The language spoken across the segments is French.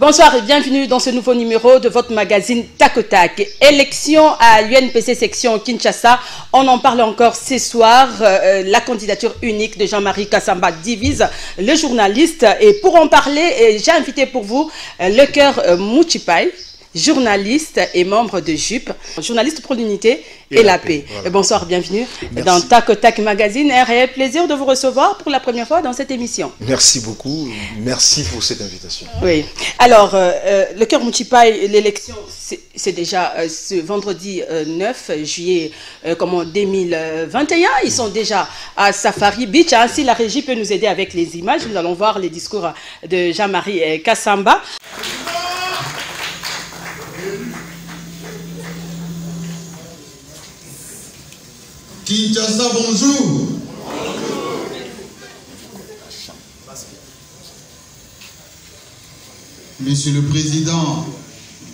Bonsoir et bienvenue dans ce nouveau numéro de votre magazine Tac Tac. Élection à l'UNPC section Kinshasa. On en parle encore ce soir. La candidature unique de Jean-Marie Kassamba divise le journaliste. Et pour en parler, j'ai invité pour vous le cœur Mouchipai, journaliste et membre de JUP, journaliste pour l'unité et la paix. Voilà. Bonsoir, bienvenue dans Tac Tac Magazine. Un réel plaisir de vous recevoir pour la première fois dans cette émission. Merci beaucoup, merci pour cette invitation. Oui, alors le cœur Mouchipai, l'élection, c'est déjà ce vendredi 9 juillet 2021. Ils sont déjà à Safari Beach. Si la régie peut nous aider avec les images, nous allons voir les discours de Jean-Marie Kassamba. Kinshasa, bonjour. Monsieur le Président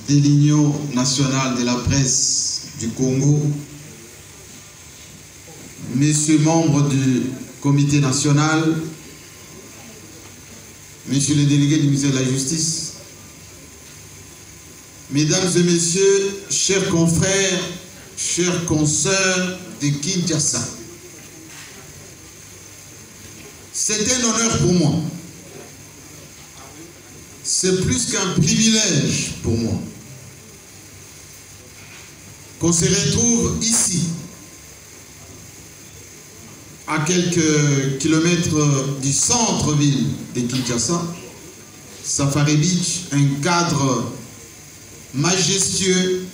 de l'Union nationale de la presse du Congo, Monsieur membre du Comité national, Monsieur le délégué du ministère de la Justice, Mesdames et Messieurs, chers confrères, chers consoeurs de Kinshasa, c'est un honneur pour moi. C'est plus qu'un privilège pour moi qu'on se retrouve ici, à quelques kilomètres du centre-ville de Kinshasa, Safari Beach, un cadre majestueux,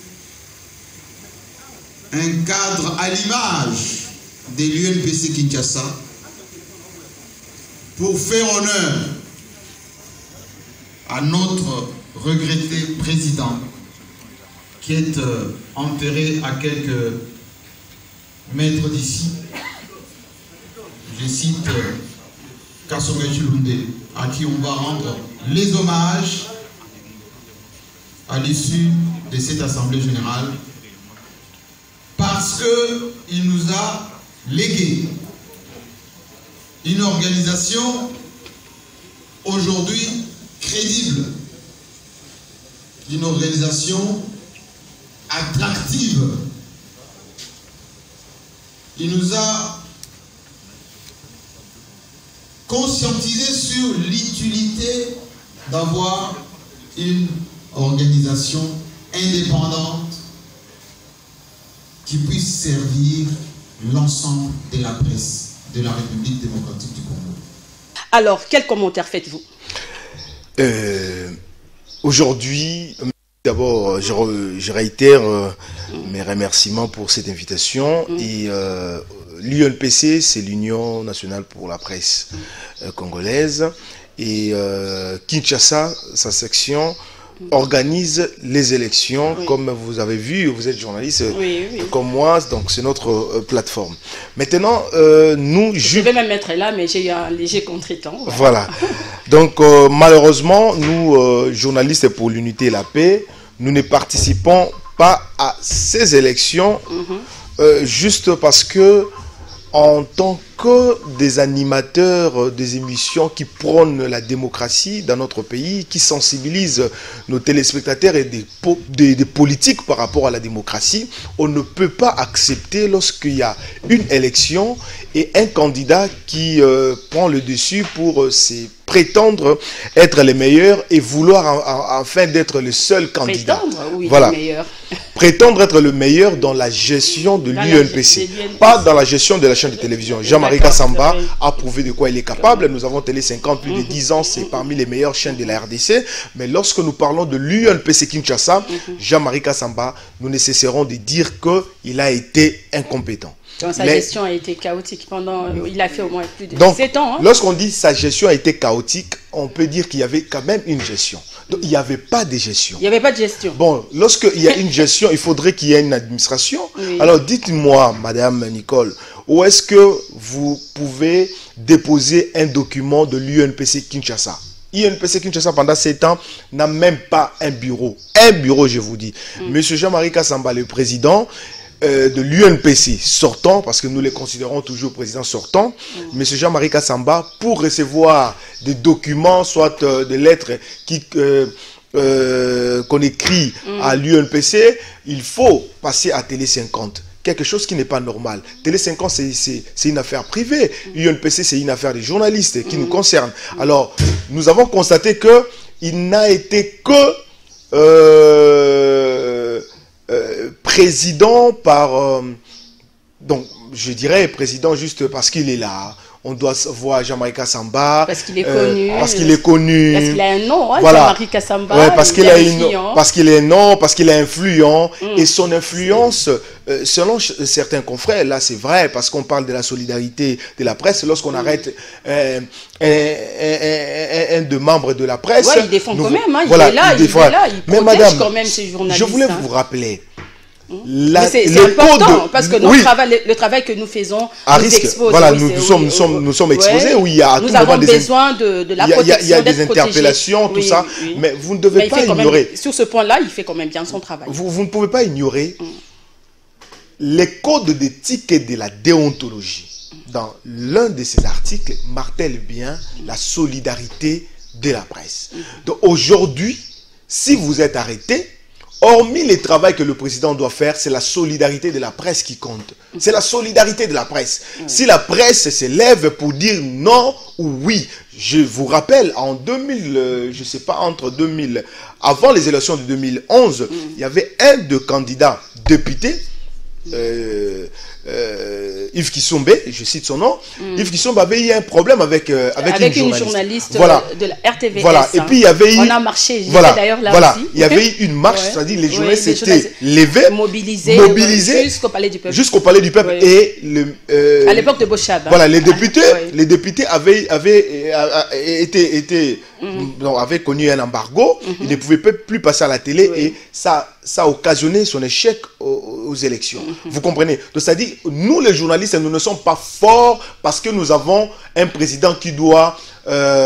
un cadre à l'image de l'UNPC Kinshasa, pour faire honneur à notre regretté président qui est enterré à quelques mètres d'ici. Je cite Kasonga Chilunde, à qui on va rendre les hommages à l'issue de cette assemblée générale, parce qu'il nous a légué une organisation aujourd'hui crédible, une organisation attractive. Il nous a conscientisé sur l'utilité d'avoir une organisation indépendante qui puisse servir l'ensemble de la presse de la République démocratique du Congo. Alors, quel commentaire faites-vous? Aujourd'hui, d'abord, je réitère mes remerciements pour cette invitation. Et l'UNPC, c'est l'Union nationale pour la presse congolaise. Et Kinshasa, sa section, organise les élections, comme vous avez vu, vous êtes journaliste comme moi, donc c'est notre plateforme. Maintenant, nous... Je vais même mettre là, mais j'ai eu un léger contretemps. Voilà. Donc, malheureusement, nous, journalistes pour l'unité et la paix, nous ne participons pas à ces élections juste parce que, en tant que des animateurs des émissions qui prônent la démocratie dans notre pays, qui sensibilisent nos téléspectateurs et des politiques par rapport à la démocratie, on ne peut pas accepter lorsqu'il y a une élection et un candidat qui prend le dessus pour prétendre être les meilleurs et vouloir enfin d'être le seul candidat. Prétendre, oui, voilà. Le meilleur. Prétendre être le meilleur dans la gestion de l'UNPC, pas dans la gestion de la chaîne de télévision. Jean-Marie Kassamba a prouvé de quoi il est capable. Nous avons Télé 50 plus de 10 ans, c'est parmi les meilleures chaînes de la RDC. Mais lorsque nous parlons de l'UNPC Kinshasa, Jean-Marie Kassamba, nous ne cesserons de dire qu'il a été incompétent. Donc, sa gestion a été chaotique pendant... Il a fait au moins plus de 7 ans. Hein. Lorsqu'on dit sa gestion a été chaotique, on peut dire qu'il y avait quand même une gestion. Donc, il n'y avait pas de gestion. Il n'y avait pas de gestion. Bon, lorsqu'il y a une gestion, il faudrait qu'il y ait une administration. Oui. Alors, dites-moi, Madame Nicole, où est-ce que vous pouvez déposer un document de l'UNPC Kinshasa? l'UNPC Kinshasa, pendant 7 ans, n'a même pas un bureau. Un bureau, je vous dis. Monsieur Jean-Marie Kassamba, le président de l'UNPC sortant, parce que nous les considérons toujours président sortant, monsieur Jean-Marie Kassamba, pour recevoir des documents, soit des lettres qui qu'on écrit à l'UNPC, il faut passer à Télé 50. Quelque chose qui n'est pas normal. Télé 50, c'est une affaire privée. UNPC, c'est une affaire des journalistes qui nous concerne. Alors, nous avons constaté que il n'a été que président par... donc, je dirais président juste parce qu'il est là. On doit voir Jean-Marie Kassamba. Parce qu'il est connu. Parce qu'il est connu. Parce qu'il a un nom, hein, voilà. Jean-Marie Kassamba. Ouais, parce qu'il est non, parce qu'il est influent. Et son influence, selon certains confrères, là c'est vrai, parce qu'on parle de la solidarité de la presse, lorsqu'on arrête un de membres de la presse... Ouais, il défend quand même, hein, voilà, il est là, il mais protège madame, quand même ces journalistes. je voulais hein. vous rappeler... C'est important parce que le travail que nous faisons à nous risque. expose. Voilà, oui, nous sommes exposés. Oui, il y a nous avons besoin de la protection. Il y a des interpellations, tout ça. Oui. Mais vous ne devez pas ignorer. Sur ce point-là, il fait quand même bien son travail. Vous ne pouvez pas ignorer les codes d'éthique et de la déontologie. Dans l'un de ces articles, martèle bien la solidarité de la presse. Donc aujourd'hui, si vous êtes arrêté, hormis le travail que le président doit faire, c'est la solidarité de la presse qui compte. C'est la solidarité de la presse. Si la presse se lève pour dire non ou oui, je vous rappelle, en 2000, je ne sais pas, entre 2000, avant les élections de 2011, il y avait un de candidats députés, Yves Kissombe, je cite son nom. Yves Kissombe avait eu un problème avec une journaliste voilà. De la RTVS. Voilà. Et puis il y avait eu... On a marché, voilà. D'ailleurs là voilà. aussi. Il y avait eu une marche, c'est-à-dire les journalistes s'étaient levés, mobilisés jusqu'au Palais du Peuple. Jusqu'au Palais du Peuple. Et à l'époque de Bochab. Voilà, les députés avaient connu un embargo. Ils ne pouvaient plus passer à la télé et ça a occasionné son échec aux élections. Vous comprenez? Donc, c'est-à-dire, nous les journalistes, nous ne sommes pas forts parce que nous avons un président qui doit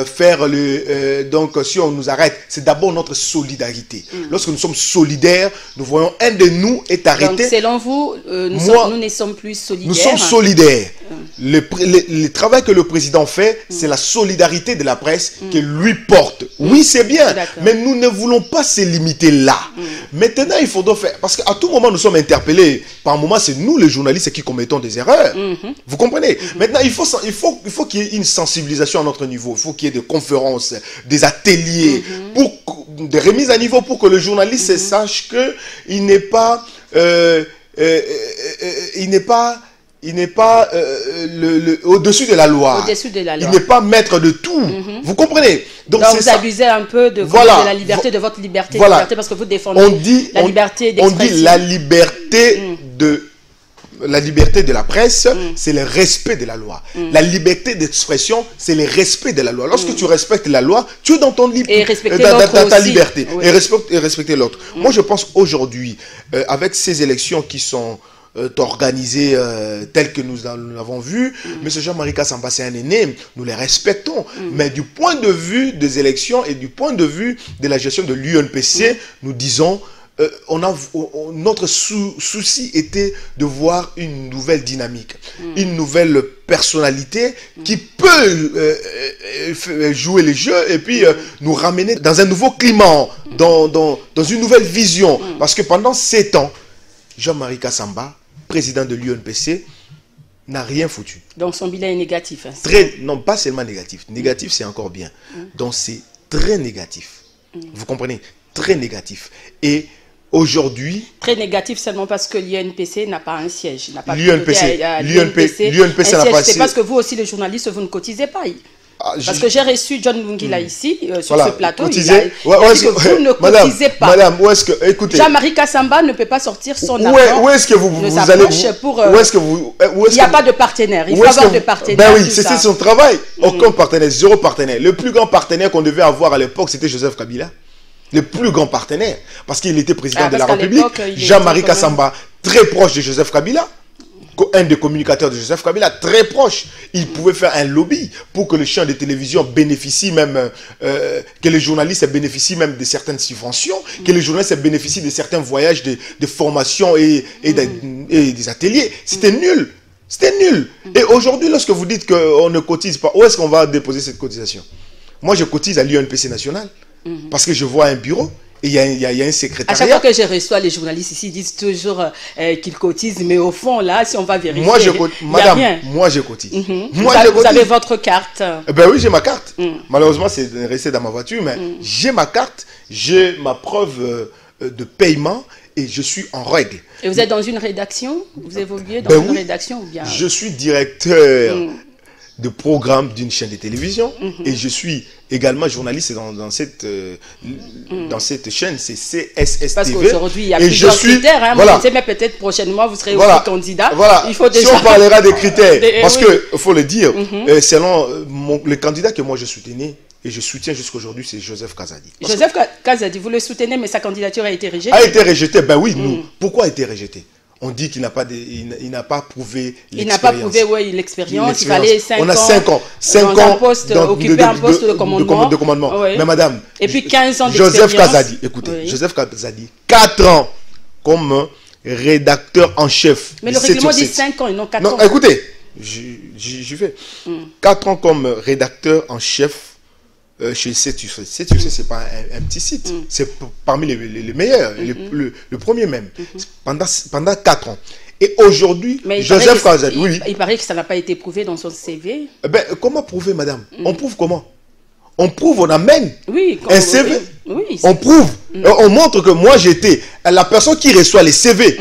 faire le... donc, si on nous arrête, c'est d'abord notre solidarité. Lorsque nous sommes solidaires, nous voyons un de nous est arrêté. Donc, selon vous, nous ne sommes plus solidaires. Nous sommes solidaires. Le travail que le président fait, c'est la solidarité de la presse que lui porte. Oui, c'est bien, mais nous ne voulons pas se limiter là. Maintenant, il faudra faire... Parce qu'à tout moment, nous sommes interpellés. Par moment, c'est nous, les journalistes, qui commettons des erreurs. Vous comprenez? Maintenant, il faut qu'il y ait une sensibilisation à notre niveau. Il faut qu'il y ait des conférences, des ateliers, des remises à niveau pour que le journaliste sache qu'il n'est pas... il n'est pas au-dessus de la loi. Au-dessus de la loi. Il n'est pas maître de tout. Vous comprenez? Donc vous abusez un peu de la liberté, de votre liberté, liberté parce que vous défendez la liberté d'expression. On dit la liberté de la presse, c'est le respect de la loi. La liberté d'expression, c'est le respect de la loi. Lorsque tu respectes la loi, tu es dans ta liberté. Oui. Et respecter l'autre. Moi, je pense aujourd'hui, avec ces élections qui sont organisées telles que nous l'avons vu, M. Jean-Marie Kassamba, c'est un aîné, nous les respectons. Mais du point de vue des élections et du point de vue de la gestion de l'UNPC, nous disons... notre souci était de voir une nouvelle dynamique, une nouvelle personnalité qui peut jouer les jeux et puis nous ramener dans un nouveau climat, dans une nouvelle vision. Parce que pendant 7 ans, Jean-Marie Kassamba, président de l'UNPC, n'a rien foutu. Donc son bilan est négatif. Hein, non, pas seulement négatif. Négatif, c'est encore bien. Donc c'est très négatif. Vous comprenez? Très négatif. Et aujourd'hui... Très négatif seulement parce que l'UNPC n'a pas un siège. L'UNPC n'a pas un siège. C'est parce que vous aussi, les journalistes, vous ne cotisez pas. Parce que j'ai reçu John Lungila ici, sur ce plateau. Il a dit que vous ne cotisez pas. Madame, où est-ce que... Écoutez... Jean-Marie Kassamba ne peut pas sortir son argent. Où est-ce que vous allez... Il n'y a pas de partenaire. Il faut avoir de partenaires. Ben oui, c'était son travail. Aucun partenaire, zéro partenaire. Le plus grand partenaire qu'on devait avoir à l'époque, c'était Joseph Kabila. Le plus grand partenaire. Parce qu'il était président de la République. Jean-Marie Kassamba, très proche de Joseph Kabila. Un des communicateurs de Joseph Kabila, très proche. Il pouvait faire un lobby pour que les chaînes de télévision bénéficient même, que les journalistes bénéficient même de certaines subventions, que les journalistes bénéficient de certains voyages de formation et des ateliers. C'était nul. C'était nul. Et aujourd'hui, lorsque vous dites qu'on ne cotise pas, où est-ce qu'on va déposer cette cotisation? Moi, je cotise à l'UNPC national. Parce que je vois un bureau. Et il y a un secrétariat. À chaque fois que je reçois les journalistes ici, ils disent toujours qu'ils cotisent, mais au fond, là, si on va vérifier, madame, moi je cotise. Vous avez votre carte. Ben oui, j'ai ma carte. Malheureusement, c'est resté dans ma voiture, mais j'ai ma carte, j'ai ma preuve de paiement et je suis en règle. Et vous êtes dans une rédaction? Vous évoluez dans une rédaction ou bien? Je suis directeur de programme d'une chaîne de télévision et je suis également journaliste dans cette chaîne, c'est CSS Parce TV. qu'aujourd'hui, il y a plusieurs critères. Hein, voilà. Mais peut-être prochainement, vous serez aussi candidat. Voilà. Il faut déjà... Si on parlera des critères, parce qu'il faut le dire, selon le candidat que moi je soutenais, et je soutiens jusqu'aujourd'hui, c'est Joseph Kazadi. Joseph Kazadi, vous le soutenez, mais sa candidature a été rejetée. A été rejetée, ben oui, nous. Pourquoi a été rejetée? On dit qu'il n'a pas, prouvé l'expérience. Il n'a pas prouvé l'expérience. Il fallait 5 ans. On a 5 ans. 5 ans occuper un poste de commandement. Oui. Mais madame. Et puis 15 ans d'expérience. Joseph Kazadi, écoutez, Joseph Kazadi, 4 ans comme rédacteur en chef. Mais le règlement dit 5 ans et non 4 ans. Non, écoutez, j'y vais. 4 ans comme rédacteur en chef. Chez CETUC. CETUC, ce n'est pas un petit site. C'est parmi les meilleurs, le premier même. Pendant 4 ans. Et aujourd'hui, Joseph Kazadi, il paraît que ça n'a pas été prouvé dans son CV. Ben, comment prouver, madame? On prouve comment? On prouve, on amène un CV. On prouve. On montre que moi, j'étais la personne qui reçoit les CV.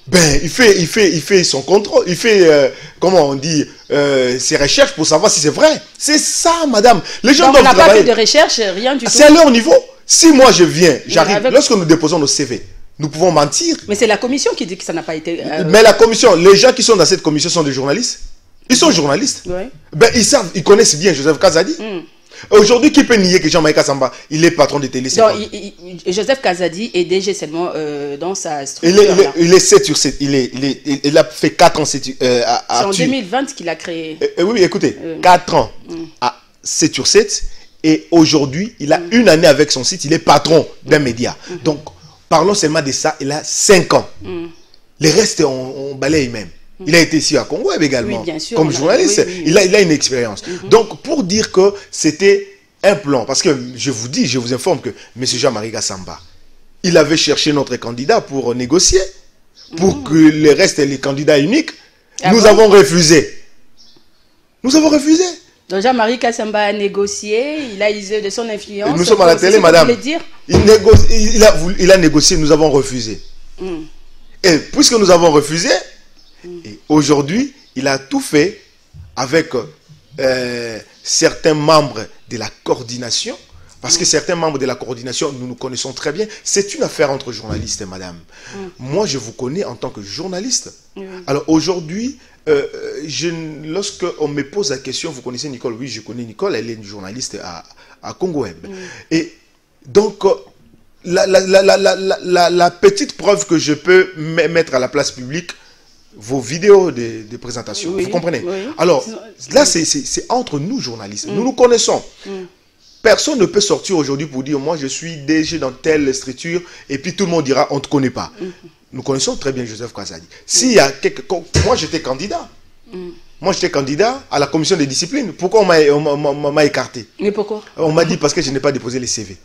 Ben, il fait son contrôle, il fait, comment on dit, ses recherches pour savoir si c'est vrai. C'est ça, madame. Les gens doivent travailler. On n'a pas fait de recherche, rien du tout. C'est à leur niveau. Si moi je viens, j'arrive, lorsque nous déposons nos CV, nous pouvons mentir. Mais c'est la commission qui dit que ça n'a pas été... Mais la commission, les gens qui sont dans cette commission sont des journalistes. Ils sont journalistes. Ben, ils savent, ils connaissent bien Joseph Kazadi. Aujourd'hui, qui peut nier que Jean-Marie Kassamba, il est patron de télé? Joseph Kazadi est DG seulement dans sa structure. Il est 7 sur 7. Il a fait 4 ans. C'est en 2020 qu'il a créé. Oui, écoutez, 4 ans à 7 sur 7. Et aujourd'hui, il a une année avec son site. Il est patron d'un média. Donc, parlons seulement de ça. Il a 5 ans. Les restes, on balaye même. Il a été ici à Congo également, sûr, comme journaliste. Il a une expérience. Donc, pour dire que c'était un plan, parce que je vous informe que M. Jean-Marie Kassamba, il avait cherché notre candidat pour négocier, pour que les restes, les candidats uniques, nous avons refusé. Nous avons refusé. Donc Jean-Marie Kassamba a négocié, il a usé de son influence. Nous sommes à la télé, madame. Il a négocié, nous avons refusé. Et puisque nous avons refusé, et aujourd'hui, il a tout fait avec certains membres de la coordination. Parce que certains membres de la coordination, nous nous connaissons très bien. C'est une affaire entre journalistes, madame. Moi, je vous connais en tant que journaliste. Alors aujourd'hui, lorsque on me pose la question, vous connaissez Nicole? Oui, je connais Nicole, elle est une journaliste à Congo Web. Et donc, la petite preuve que je peux mettre à la place publique, vos vidéos de présentation, vous comprenez? Alors, là, c'est entre nous, journalistes. Nous nous connaissons. Personne ne peut sortir aujourd'hui pour dire, moi, je suis DG dans telle structure, et puis tout le monde dira, on ne te connaît pas. Nous connaissons très bien Joseph Kazadi. S'il y a moi, j'étais candidat. Moi, j'étais candidat à la commission des disciplines. Pourquoi on m'a écarté? Mais pourquoi? On m'a dit parce que je n'ai pas déposé les CV.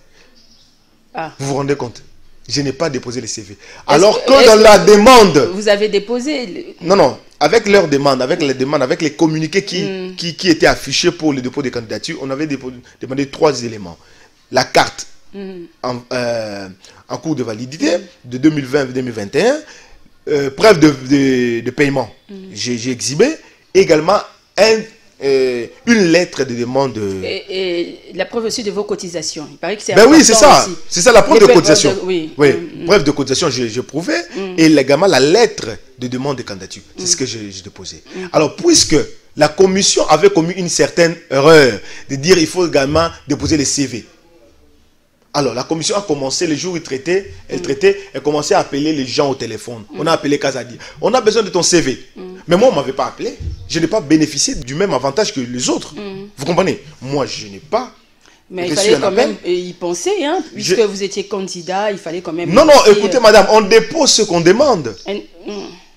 Vous vous rendez compte? Je n'ai pas déposé les CV. Alors que dans la demande... Vous avez déposé... Non. Avec leur demande, avec les demandes, avec les communiqués qui étaient affichés pour le dépôt des candidatures, on avait demandé 3 éléments. La carte en cours de validité de 2020-2021, preuve de paiement, j'ai exhibé, également une lettre de demande. Et la preuve aussi de vos cotisations. Il paraît que c'est oui, c'est ça. C'est ça la preuve de cotisation. Preuve de cotisation, j'ai prouvé. Et également la lettre de demande de candidature. C'est ce que j'ai déposé. Alors, puisque la commission avait commis une certaine erreur de dire il faut également déposer les CV. Alors, la commission a commencé, le jour où elle commençait à appeler les gens au téléphone. On a appelé Kazadi. On a besoin de ton CV. Mais moi, on ne m'avait pas appelé. Je n'ai pas bénéficié du même avantage que les autres. Vous comprenez? Moi, je n'ai pas. Mais il fallait quand même y penser, hein, puisque vous étiez candidat, il fallait quand même... Non, écoutez, madame, on dépose ce qu'on demande.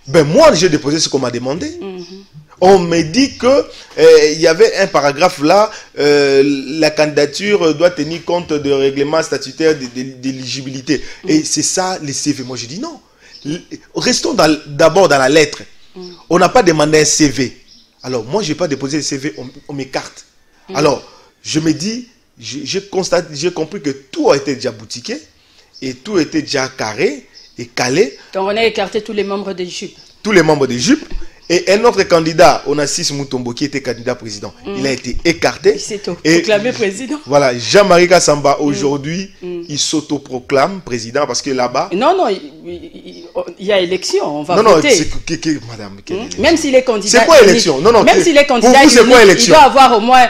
Ben moi, j'ai déposé ce qu'on m'a demandé. On me dit que il y avait un paragraphe là, la candidature doit tenir compte de règlements statutaires d'éligibilité. Et c'est ça les CV. Moi je dis non. Restons d'abord dans la lettre. On n'a pas demandé un CV. Alors moi je n'ai pas déposé le CV, on m'écarte. Alors je me dis, j'ai compris que tout a été déjà boutiqué et tout était déjà carré et calé. Donc on a écarté tous les membres des JUP. Tous les membres des JUP. Et un autre candidat, Onassis Mutombo, qui était candidat président, il a été écarté. Il s'est proclamé président. Voilà, Jean-Marie Kassamba, aujourd'hui, il s'autoproclame président parce que là-bas... Non, il y a élection, on va voter. Madame, même s'il est candidat... C'est quoi élection? Non, même s'il est candidat, pour vous, c'est quoi élection? Il doit avoir au moins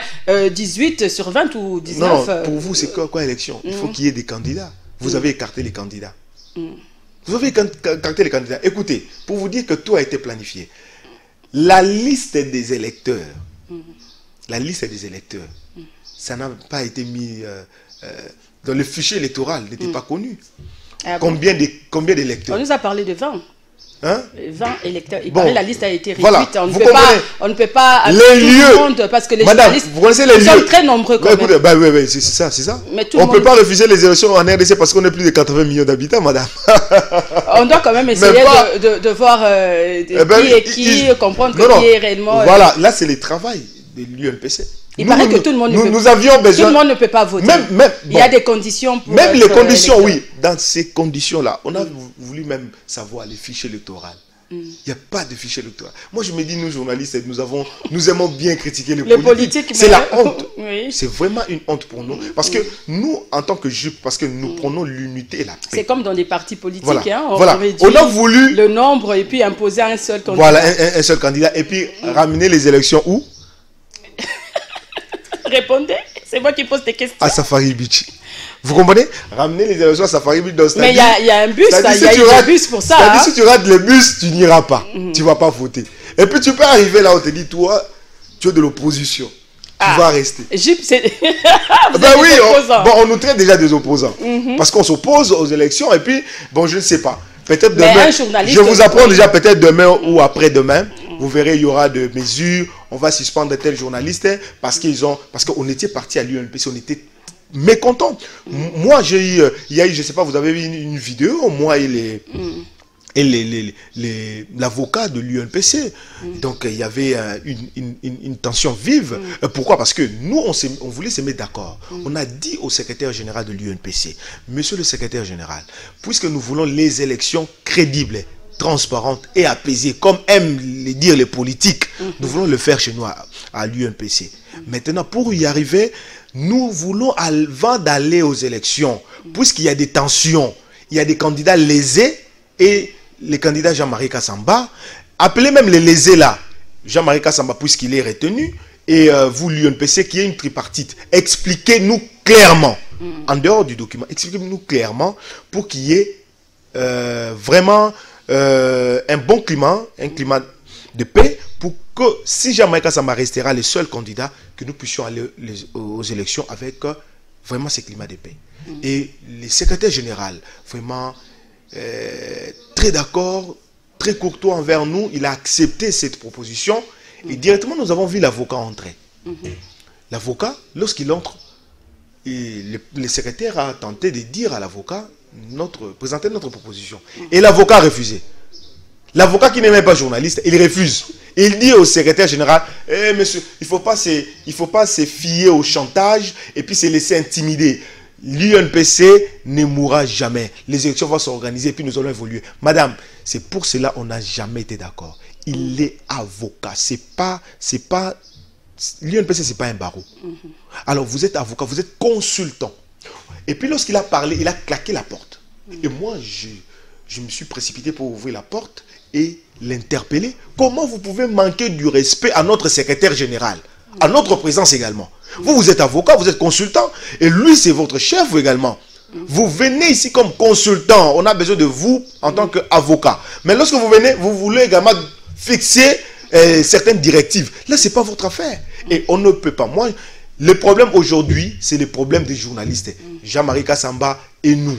18 sur 20 ou 19. Non, pour vous, c'est quoi élection? Il faut qu'il y ait des candidats. Vous avez écarté les candidats. Vous avez écarté les candidats. Écoutez, pour vous dire que tout a été planifié. La liste des électeurs, ça n'a pas été mis dans le fichier électoral, n'était pas connu. Ah bon. Combien d'électeurs? On nous a parlé de 20. Hein? 20 électeurs. Il paraît la liste a été réduite. Voilà. On ne peut pas les lieux. Tout le monde parce que les Madame, journalistes vous connaissez les lieux. Sont très nombreux quand même. Oui, c'est ça. Mais on ne peut pas refuser les élections en RDC parce qu'on est plus de 80 millions d'habitants, madame. On doit quand même essayer de voir qui est qui, comprendre qui est réellement... Voilà, là c'est le travail de l'UNPC. Il paraît que tout le monde nous avions besoin... Tout le monde ne peut pas voter. Il y a des conditions pour... Même les conditions, oui. Dans ces conditions-là, on a voulu même savoir les fichiers électoraux. Il n'y a pas de fichier électoral. Moi, je me dis, nous, journalistes, nous aimons bien critiquer les politiques. C'est la honte. Oui. C'est vraiment une honte pour nous. Parce que nous, en tant que JUP, parce que nous prenons l'unité et la paix. C'est comme dans les partis politiques. Voilà. Hein, on a voulu... le nombre et puis imposer un seul candidat. Voilà, un seul candidat. Et puis, ramener les élections où? Répondez. C'est moi qui pose des questions. À Safari Beach. Vous comprenez? Ramener les élections à Safari Beach dans ce Mais il y a un bus, il y a un bus pour ça. C'est-à-dire, si tu rates le bus, tu n'iras pas. Tu ne vas pas voter. Et puis tu peux arriver là où on te dit, toi, tu es de l'opposition. Tu vas rester. JUP, c'est... oui, on nous traite déjà des opposants. Parce qu'on s'oppose aux élections et puis, bon, je ne sais pas. Peut-être demain, je vous apprends déjà peut-être demain ou après-demain, vous verrez, il y aura des mesures, on va suspendre tel journaliste parce qu'on était parti à l'UNPC, on était mécontents. Moi, il y a eu, je ne sais pas, vous avez vu une vidéo, moi et l'avocat de l'UNPC. Donc, il y avait une tension vive. Pourquoi? Parce que nous, on voulait se mettre d'accord. On a dit au secrétaire général de l'UNPC, monsieur le secrétaire général, puisque nous voulons les élections crédibles, transparentes et apaisées, comme aiment les dire les politiques, nous voulons le faire chez nous à l'UNPC. Maintenant, pour y arriver, nous voulons, avant d'aller aux élections, puisqu'il y a des tensions, il y a des candidats lésés et les candidats Jean-Marie Kassamba, appelez même les lésés là, Jean-Marie Kassamba puisqu'il est retenu, et vous l'UNPC qui est une tripartite, expliquez-nous clairement, en dehors du document, expliquez-nous clairement pour qu'il y ait vraiment un bon climat, un climat de paix, pour que si Jean-Marie Kassamba restera le seul candidat, que nous puissions aller aux élections avec vraiment ce climat de paix. Et le secrétaire général, vraiment... très d'accord, très courtois envers nous, il a accepté cette proposition et directement nous avons vu l'avocat entrer. L'avocat, lorsqu'il entre, le secrétaire a tenté de dire à l'avocat, présenter notre proposition. Et l'avocat a refusé. L'avocat qui n'est même pas journaliste, il refuse. Il dit au secrétaire général, monsieur, il ne faut pas se fier au chantage et puis se laisser intimider. L'UNPC ne mourra jamais. Les élections vont s'organiser et puis nous allons évoluer. Madame, c'est pour cela qu'on n'a jamais été d'accord. Il est avocat. L'UNPC, ce n'est pas un barreau. Alors, vous êtes avocat, vous êtes consultant. Et puis, lorsqu'il a parlé, il a claqué la porte. Et moi, je me suis précipité pour ouvrir la porte et l'interpeller. Comment vous pouvez manquer du respect à notre secrétaire général, à notre présence également? Vous êtes avocat, vous êtes consultant, et lui, c'est votre chef également. Vous venez ici comme consultant, on a besoin de vous en tant qu'avocat. Mais lorsque vous venez, vous voulez également fixer certaines directives. Là, ce n'est pas votre affaire. Et on ne peut pas. Moi, Le problème aujourd'hui, c'est le problème des journalistes. Jean-Marie Kassamba et nous.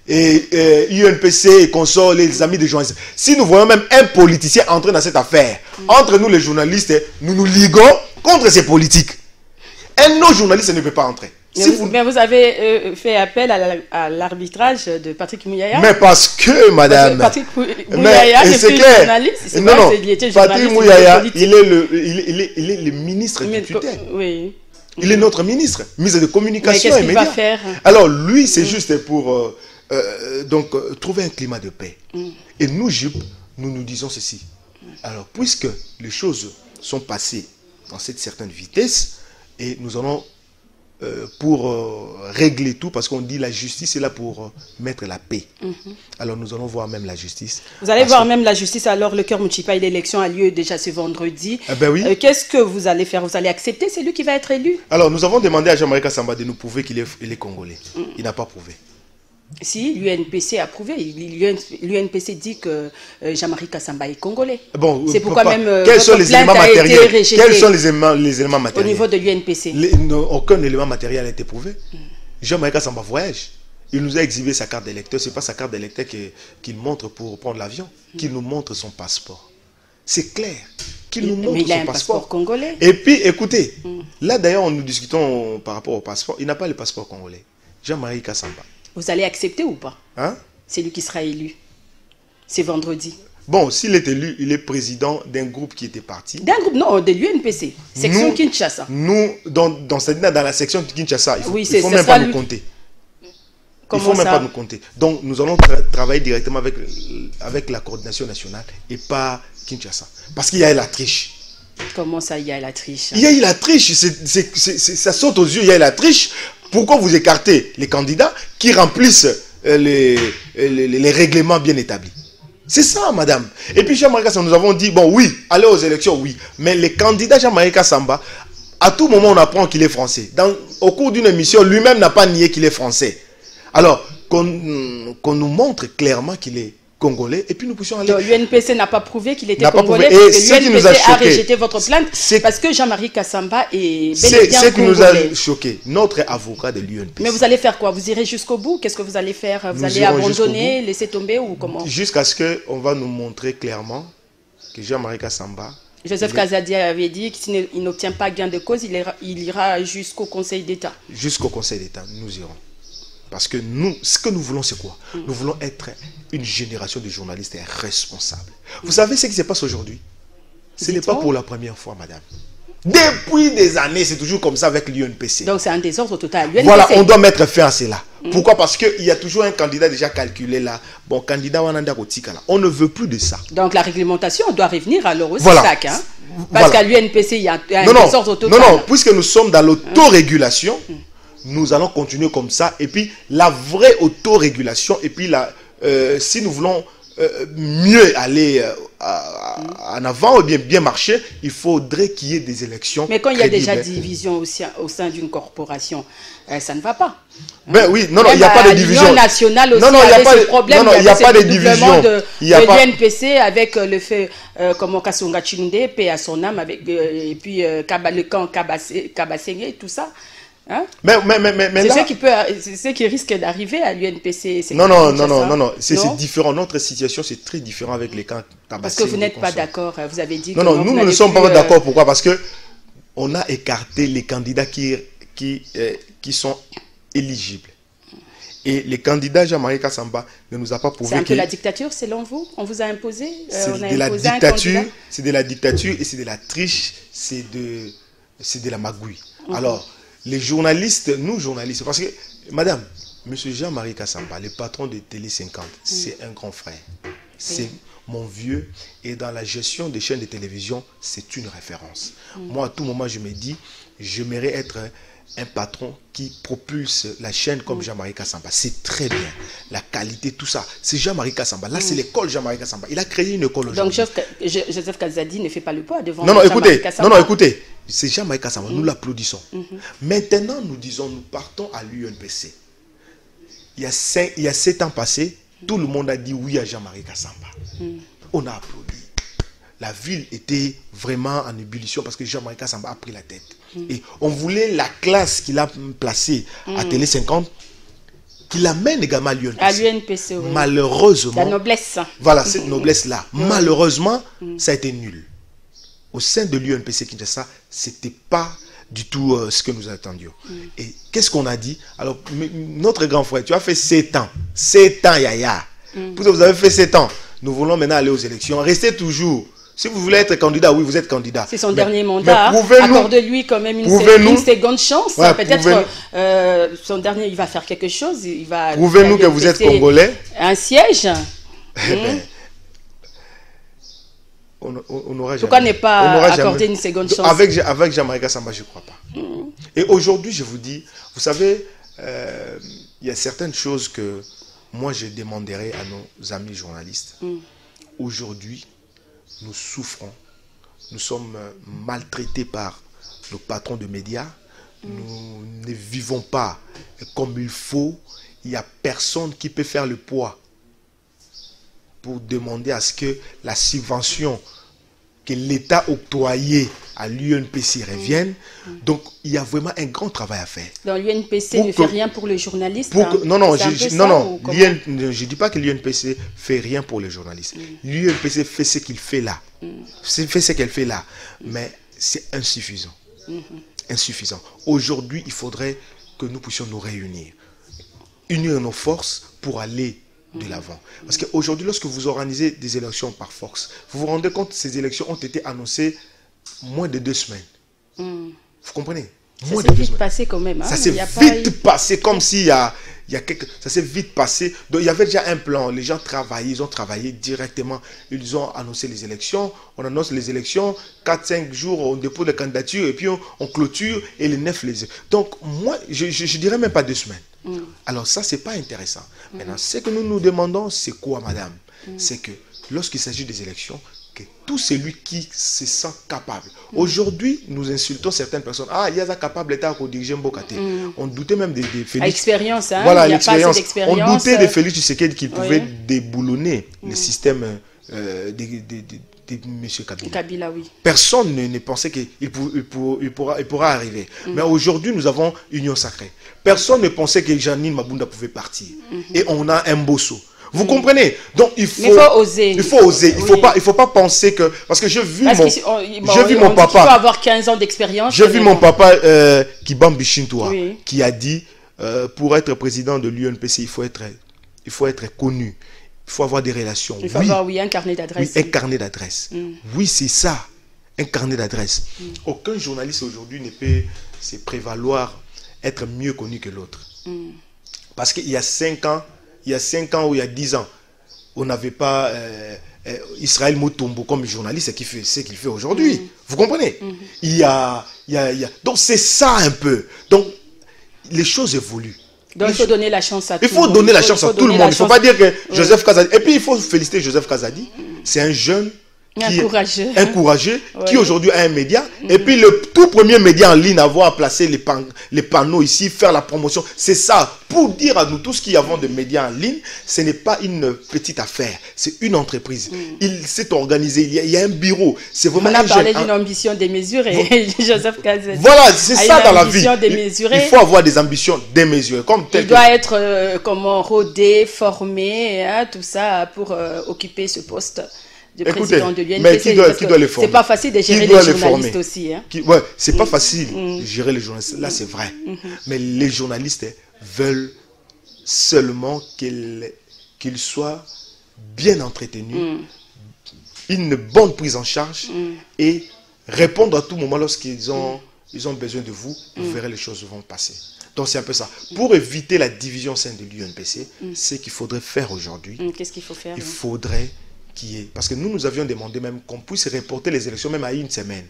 Et UNPC et consorts, les amis des journalistes. Si nous voyons même un politicien entrer dans cette affaire, entre nous les journalistes, nous nous liguons contre ces politiques. Un autre journaliste ne peut pas entrer. Mais vous avez fait appel à l'arbitrage de Patrick Mouyaya. Mais parce que, madame... Patrick Mouyaya n'est plus journaliste. Non, Patrick Mouyaya, il est le ministre du tutelle. Oui. Il est notre ministre, ministre de communication et médias. Va faire? Alors lui, c'est juste pour trouver un climat de paix. Et nous, JUP, nous disons ceci. Alors, puisque les choses sont passées dans cette certaine vitesse, et nous allons pour régler tout, parce qu'on dit la justice est là pour mettre la paix. Alors nous allons voir même la justice. Vous allez voir même la justice. Alors le cœur municipal, l'élection a lieu déjà ce vendredi. Ben oui. Qu'est-ce que vous allez faire? Vous allez accepter? C'est lui qui va être élu? Alors nous avons demandé à Jean-Marie Kassamba de nous prouver qu'il est congolais. Il n'a pas prouvé. Si, l'UNPC a prouvé. L'UNPC dit que Jean-Marie Kassamba est congolais. Bon, c'est pourquoi même quels sont les éléments matériels? Quels sont les éléments matériels? Au niveau de l'UNPC. Aucun élément matériel a été prouvé. Jean-Marie Kassamba voyage. Il nous a exhibé sa carte d'électeur. Ce n'est pas sa carte d'électeur qu'il montre pour prendre l'avion. Qu'il nous montre son passeport. C'est clair. Qu'il nous montre mais il a son un passeport congolais. Et puis, écoutez, là d'ailleurs, nous discutons par rapport au passeport. Il n'a pas le passeport congolais. Jean-Marie Kassamba. Vous allez accepter ou pas? Hein? C'est lui qui sera élu. C'est vendredi. Bon, s'il est élu, il est président d'un groupe qui était parti. D'un groupe, non, de l'UNPC. Section Kinshasa. Nous, dans la section de Kinshasa, il ne faut même pas nous compter. Comment il ne faut même ça? pas nous compter. Donc, nous allons travailler directement avec la coordination nationale et pas Kinshasa. Parce qu'il y a la triche. Comment ça, il y a la triche? Il y a eu la triche. Ça saute aux yeux, il y a eu la triche. Pourquoi vous écartez les candidats qui remplissent les règlements bien établis? C'est ça, madame. Et puis, Jean-Marie Kassamba, nous avons dit, bon, oui, aller aux élections, oui. Mais les candidats Jean-Marie Kassamba, à tout moment, on apprend qu'il est français. Au cours d'une émission, lui-même n'a pas nié qu'il est français. Alors, qu'on nous montre clairement qu'il est congolais, et puis nous puissions aller... L'UNPC n'a pas prouvé qu'il était congolais, parce que l'UNPC a rejeté votre plainte, parce que Jean-Marie Kassamba est bel et bien congolais. C'est ce qui nous a choqué, notre avocat de l'UNPC. Mais vous allez faire quoi? Vous irez jusqu'au bout? Qu'est-ce que vous allez faire? Vous allez abandonner, laisser tomber ou comment? Jusqu'à ce qu'on va nous montrer clairement que Jean-Marie Kassamba... Joseph Kazadi avait dit que s'il n'obtient pas gain de cause, il ira jusqu'au Conseil d'État. Jusqu'au Conseil d'État, nous irons. Parce que nous, ce que nous voulons, c'est quoi? Nous voulons être une génération de journalistes responsables. Vous savez ce qui se passe aujourd'hui? Ce n'est pas pour la première fois, madame. Depuis des années, c'est toujours comme ça avec l'UNPC. Donc c'est un désordre total. Voilà, on doit mettre fin à cela. Pourquoi? Parce qu'il y a toujours un candidat déjà calculé là. Bon, candidat Wananda Rotika là. On ne veut plus de ça. Donc la réglementation doit revenir alors aussi, voilà. SAC, hein? Parce qu'à l'UNPC, il y a un désordre total. Non, puisque nous sommes dans l'autorégulation, nous allons continuer comme ça. Et puis, la vraie autorégulation, et puis, si nous voulons mieux aller en avant ou bien marcher, il faudrait qu'il y ait des élections. Mais quand il y a déjà division au sein d'une corporation, ça ne va pas. Ben oui, non, il n'y a pas de division. L'Union nationale aussi avait ce problème. Il n'y a pas de division. De l'UNPC avec le fait, comment Kasonga Chilunde, paix à son âme, et puis le camp Kabasenge et tout ça. Hein? Mais c'est ce qui risque d'arriver à l'UNPC. Non, c'est différent. Notre situation, c'est très différent avec les camps Kabasenge. Parce que vous n'êtes pas d'accord. Vous avez dit que nous ne sommes pas d'accord. Pourquoi? Parce que on a écarté les candidats qui sont éligibles. Et les candidats Jean-Marie Kassamba ne nous a pas prouvé. C'est un peu la dictature, selon vous? On vous a imposé? C'est de la dictature, c'est de la dictature et c'est de la triche, c'est de la magouille. Alors, les journalistes, nous journalistes, parce que, madame, monsieur Jean-Marie Kassamba, le patron de Télé 50, c'est un grand frère. C'est mon vieux, et dans la gestion des chaînes de télévision, c'est une référence. Moi, à tout moment, je me dis, j'aimerais être un patron qui propulse la chaîne comme Jean-Marie Kassamba. C'est très bien. La qualité, tout ça. C'est Jean-Marie Kassamba. Là, c'est l'école Jean-Marie Kassamba. Il a créé une école aujourd'hui. Donc, Joseph Kazadi ne fait pas le poids devant Jean-Marie Kassamba. Non, écoutez. C'est Jean-Marie Kassamba. Nous l'applaudissons. Maintenant, nous disons, nous partons à l'UNPC. Il y a 7 ans passés, tout le monde a dit oui à Jean-Marie Kassamba. On a applaudi. La ville était vraiment en ébullition parce que Jean-Marie Kassamba a pris la tête. Et on voulait la classe qu'il a placée à Télé 50, qu'il amène également à l'UNPC. À l'UNPC, oui. Malheureusement, la noblesse. Voilà, cette noblesse-là, malheureusement, ça a été nul. Au sein de l'UNPC Kinshasa, ce n'était pas du tout ce que nous attendions. Et qu'est-ce qu'on a dit? Alors, notre grand frère, tu as fait 7 ans. 7 ans, Yaya. Puisque vous avez fait 7 ans, nous voulons maintenant aller aux élections. Restez toujours. Si vous voulez être candidat, oui, vous êtes candidat. C'est son dernier mandat. Accorde-lui quand même une seconde chance. Ouais, peut-être son dernier, il va faire quelque chose. Prouvez-nous que vous êtes congolais. Un siège. On n'aura jamais. Pourquoi ne pas accorder une seconde chance? Avec Jean-Marie Samba, je ne crois pas. Et aujourd'hui, je vous dis, vous savez, il y a certaines choses que moi, je demanderai à nos amis journalistes. Aujourd'hui, nous souffrons, nous sommes maltraités par nos patrons de médias, nous ne vivons pas comme il faut, il n'y a personne qui peut faire le poids pour demander à ce que la subvention que l'État octroyait à l'UNPC revienne. Donc, il y a vraiment un grand travail à faire. Donc, l'UNPC ne fait rien pour les journalistes. Non, je ne dis pas que l'UNPC fait rien pour les journalistes. L'UNPC fait ce qu'il fait là. Fait ce qu'elle fait là. Mais c'est insuffisant. Insuffisant. Aujourd'hui, il faudrait que nous puissions nous réunir. Unir nos forces pour aller de l'avant. Parce qu'aujourd'hui, lorsque vous organisez des élections par force, vous vous rendez compte que ces élections ont été annoncées moins de 2 semaines. Vous comprenez? Ça s'est vite passé quand même. Hein? Ça s'est vite passé, comme s'il y a ça s'est vite passé. Donc, il y avait déjà un plan. Les gens travaillaient, ils ont travaillé directement. Ils ont annoncé les élections. On annonce les élections. 4-5 jours, on dépose les candidatures et puis on clôture et les 9 les... Donc, moi, je dirais même pas 2 semaines. Alors ça, c'est pas intéressant. Maintenant, ce que nous nous demandons, c'est quoi, madame? C'est que lorsqu'il s'agit des élections, que tout celui qui se sent capable. Aujourd'hui, nous insultons certaines personnes. Ah, il y a un capable d'État pour diriger Mbokate. On doutait même de Félix. À expérience, hein? Voilà, l'expérience. On doutait de Félix Tshisekedi qu'il pouvait déboulonner le système de M. Kabila. Oui. Personne ne pensait qu'il pourra arriver. Mais aujourd'hui, nous avons Union Sacrée. Personne ne pensait que Janine Mabunda pouvait partir. Et on a un Mbosso. Vous comprenez? Donc il faut oser. Il faut oser. Il faut pas penser que... Parce que j'ai vu mon papa... Il faut avoir 15 ans d'expérience. J'ai vu mon papa Kibambi Shintoua qui a dit pour être président de l'UNPC, il faut être connu. Il faut avoir des relations. Il faut avoir un carnet d'adresse. Oui, un carnet d'adresse. Oui, c'est ça. Un carnet d'adresse. Aucun journaliste aujourd'hui ne peut se prévaloir être mieux connu que l'autre. Parce qu'il y a 5 ans, ou il y a 10 ans, on n'avait pas Israël Motombo comme journaliste, ce qu'il fait aujourd'hui. Vous comprenez? Donc c'est ça un peu. Donc les choses évoluent. Donc il faut donner la chance à tout le monde. Il faut donner la chance à tout le monde. Il ne faut pas dire que Joseph Kazadi... Et puis il faut féliciter Joseph Kazadi. C'est un jeune encouragé, qui aujourd'hui a un média. Et puis le tout premier média en ligne à avoir placé les panneaux ici, faire la promotion. C'est ça, pour dire à nous tous qui avons des médias en ligne, ce n'est pas une petite affaire, c'est une entreprise. Il s'est organisé, il y a un bureau. Vraiment on a parlé d'une ambition démesurée. Joseph Kazadi. Voilà, c'est ça dans la vie. Il faut avoir des ambitions démesurées. Il doit être rodé, formé, hein, tout ça pour occuper ce poste de président de l'UNPC. Mais qui doit les former? C'est pas facile de gérer les journalistes aussi. Hein? C'est pas facile de gérer les journalistes. Là, c'est vrai. Mais les journalistes veulent seulement qu'ils soient bien entretenus, une bonne prise en charge et répondre à tout moment lorsqu'ils ont besoin de vous. Vous verrez, les choses vont passer. Donc c'est un peu ça. Pour éviter la division au sein de l'UNPC, ce qu'il faudrait faire aujourd'hui, qu'est-ce qu'il faut faire? Il faudrait parce que nous avions demandé même qu'on puisse reporter les élections même à 1 semaine,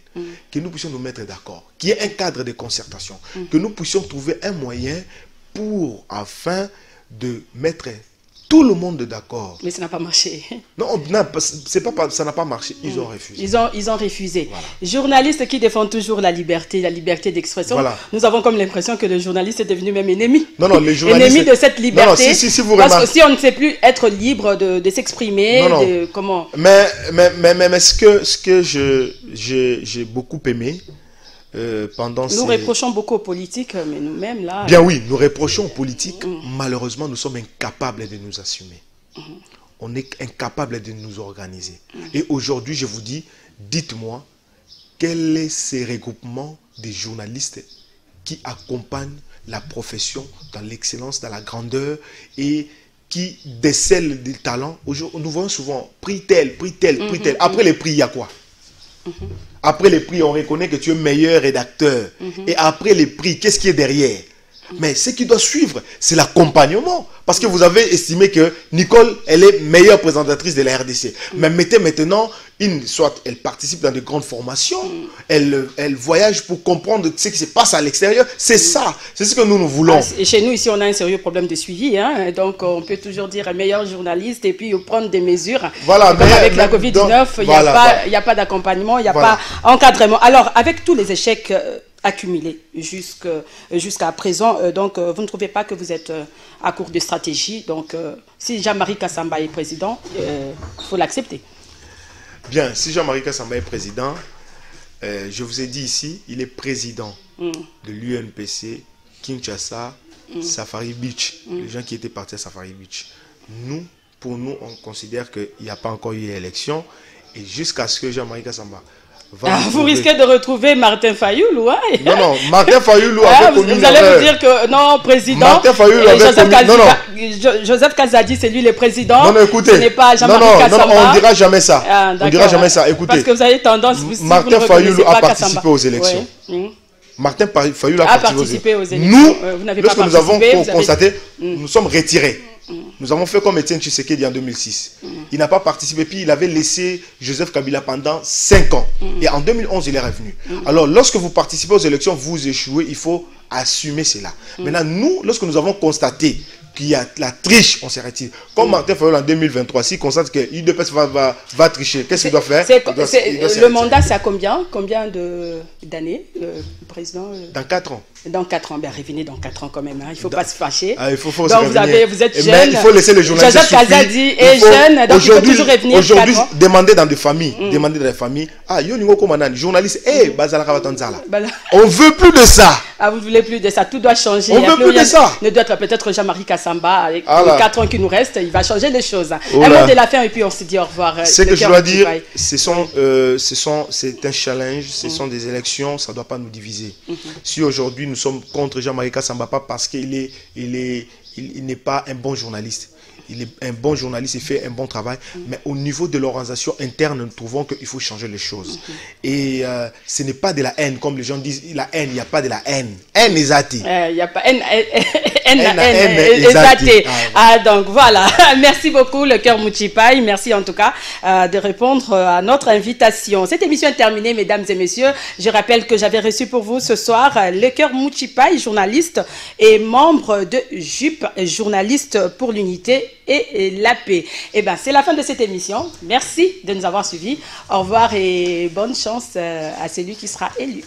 que nous puissions nous mettre d'accord, qu'il y ait un cadre de concertation, que nous puissions trouver un moyen pour, afin de mettre tout le monde d'accord. Mais ça n'a pas marché. Non, ça n'a pas marché. Ils ont refusé. Ils ont refusé. Voilà. Journalistes qui défendent toujours la liberté d'expression. Voilà. Nous avons comme l'impression que le journaliste est devenu même ennemi. Non, les journalistes... Ennemi de cette liberté. Non, si vous parce que si on ne sait plus être libre de s'exprimer, comment... Mais ce que j'ai beaucoup aimé, pendant Nous reprochons beaucoup aux politiques, mais nous-mêmes, là... Bien oui, nous reprochons aux politiques. Malheureusement, nous sommes incapables de nous assumer. On est incapables de nous organiser. Et aujourd'hui, je vous dis, dites-moi, quel est ces regroupements des journalistes qui accompagnent la profession dans l'excellence, dans la grandeur et qui décèlent des talents? Nous voyons souvent prix tel, prix tel, prix tel. Après les prix, il y a quoi? Après les prix, on reconnaît que tu es meilleur rédacteur. Et après les prix, qu'est-ce qui est derrière? Mais ce qui doit suivre, c'est l'accompagnement. Parce que vous avez estimé que Nicole, elle est meilleure présentatrice de la RDC. Mais mettez maintenant, soit elle participe dans de grandes formations, elle voyage pour comprendre ce qui se passe à l'extérieur. C'est ça, c'est ce que nous voulons. Et chez nous, ici, on a un sérieux problème de suivi. Hein? Donc, on peut toujours dire meilleur journaliste et puis prendre des mesures. Voilà, comme avec la Covid-19, il n'y a pas d'accompagnement, il n'y a pas d'encadrement. Alors, avec tous les échecs accumulés jusqu'à présent, donc vous ne trouvez pas que vous êtes à court de stratégie? Donc, si Jean-Marie Kassamba est président, il faut l'accepter. Bien, si Jean-Marie Kassamba est président, je vous ai dit ici, il est président de l'UNPC, Kinshasa, Safari Beach, les gens qui étaient partis à Safari Beach. Pour nous, on considère qu'il n'y a pas encore eu l'élection, et jusqu'à ce que Jean-Marie Kassamba vous risquez de retrouver Martin Fayoulou. Hein? Non, Martin Fayoulou avait commis vous allez vous dire que non, président. Martin Fayoulou avait Joseph Kazadi, c'est lui le président. Non, écoutez. Ce n'est pas Jean-Marie Kassamba. Non, on ne dira jamais ça. On ne dira jamais ça. Écoutez. Parce que vous avez tendance. Martin Fayoulou a participé aux élections. Martin Fayoulou a participé aux élections. Nous, lorsque nous avons constaté, nous sommes retirés. Nous avons fait comme Étienne Tshisekedi en 2006. Il n'a pas participé, puis il avait laissé Joseph Kabila pendant 5 ans. Et en 2011, il est revenu. Alors, lorsque vous participez aux élections, vous échouez, il faut assumer cela. Maintenant, nous, lorsque nous avons constaté qu'il y a la triche, on s'est retiré. Comme Martin Fayoulou en 2023, s'il constate que l'UDPS va tricher, qu'est-ce qu'il doit faire? Le mandat, c'est à combien d'années, le président? Dans 4 ans. Dans 4 ans, revenez dans 4 ans quand même. Hein. Il ne faut pas se fâcher. Il faut donc vous êtes jeune. Mais il faut laisser les journalistes. Joseph Kazadi est jeune, donc il faut toujours revenir. Aujourd'hui, demandez dans des familles. Demandez dans les familles. Ah, Yoningo Komanan, journaliste. On ne veut plus de ça. Ah, vous ne voulez plus de ça. Tout doit changer. On ne veut plus de ça. Ne doit être peut-être Jean-Marie Kassamba. Avec les 4 ans qui nous restent, il va changer les choses. Un mot de la fin et puis on se dit au revoir. Ce que je dois dire, c'est un challenge. Ce sont des élections. Ça ne doit pas nous diviser. Si aujourd'hui nous sommes contre Jean-Marie Kassamba, pas parce qu'il n'est pas un bon journaliste. Il est un bon journaliste, il fait un bon travail, mais au niveau de l'organisation interne, nous trouvons qu'il faut changer les choses. Et ce n'est pas de la haine, comme les gens disent, la haine, il n'y a pas de la haine. Haine exatée. Il n'y a pas haine exatée. Donc voilà, merci beaucoup le Cœur Mouchipaï, merci en tout cas de répondre à notre invitation. Cette émission est terminée, mesdames et messieurs. Je rappelle que j'avais reçu pour vous ce soir le Cœur Mouchipaï, journaliste et membre de JUP, journaliste pour l'unité et la paix. Et bien, c'est la fin de cette émission. Merci de nous avoir suivis. Au revoir et bonne chance à celui qui sera élu.